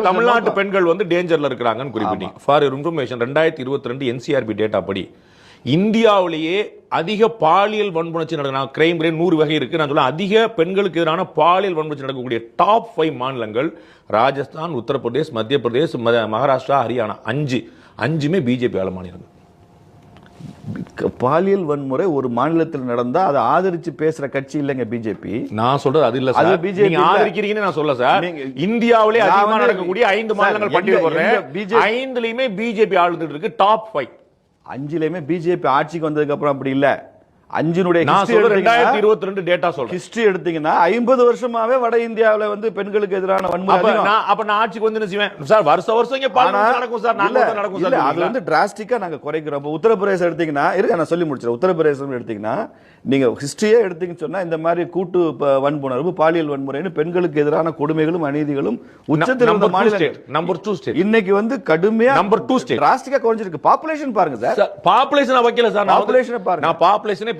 தமிழ்நாட்டு பெண்கள் வந்து டேஞ்சர்ல இருக்கிறாங்கன்னு குறிப்பிட்டீங்க. ஃபார் இன்ஃபர்மேஷன் 2022 என்சிஆர்பி டேட்டா படி இந்தியாவிலேயே அதிக பாலியல் வன்புணர்ச்சி நடக்கிற கிரைம் ரேட் 100 வகை இருக்கு. நான் சொல்ல அதிக பெண்களுக்கு எதிரான பாலியல் வன்புணர்ச்சி நடக்கக்கூடிய டாப் 5 மாநிலங்கள் ராஜஸ்தான், உத்தரப்பிரதேஷ், மத்திய பிரதேஷ், மகாராஷ்டிரா, ஹரியானா. அஞ்சுமே பிஜேபி ஆள மாநிலங்கள். பாலியல் வன்முறை ஒரு மாநிலத்தில் நடந்தா அதை ஆதரிச்சு பேசுற கட்சி இல்லைங்க பிஜேபி. நான் சொல்றது அது இல்ல சார். நீங்க ஆதரிக்கிறீங்கன்னு நான் சொல்ல சார். இந்தியாவிலே அதிகமா நடக்கக்கூடிய 5 மாநிலங்கள் பட்டியல் போடுறேன். 5லயுமே பிஜேபி ஆளுந்துட்டு இருக்கு. டாப் 5 5லயுமே பிஜேபி ஆட்சிக்கு வந்ததுக்கு அப்புறம் அப்படி இல்ல. 5னுடைய 2022 டேட்டா சொல்றேன். ஹிஸ்டரி எடுத்தீங்கன்னா 50 வருஷமாவே வட இந்தியாவுல வந்து பெண்களுக்கு எதிரான வன்முறை அப்ப நான் ஆட்சிக்கு வந்து செய்வேன் சார். வருஷம் இங்க பாலியல் நடக்கும் சார். நடக்கும் சார். அது வந்து டிராஸ்டிக்கா நாங்க குறைக்கிறோம். உத்தரப்பிரதேசம் எடுத்தீங்கன்னா நான் சொல்லி முடிச்சிடறேன். உத்தரப்பிரதேசம் எடுத்தீங்கன்னா நீங்க ஹிஸ்டரியே எடுத்தீங்கன்னு சொன்னா இந்த மாதிரி கூட்டு வன்புணர்வு, பாலியல் வன்முறைன்னு பெண்களுக்கு எதிரான கொடுமைகளும் அநீதிகளும் உச்சத்தில் இருந்த மாநிலம். நம்பர் 2 ஸ்டேட் இன்னைக்கு வந்து கடுமையா நம்பர் 2 ஸ்டேட் டிராஸ்டிக்கா குறைஞ்சிருக்கு. பாப்புலேஷன் பாருங்க சார். பாப்புலேஷன் வைக்கல சார். பாப்புலேஷன் பாருங்க. நான் பாப்புலேஷனே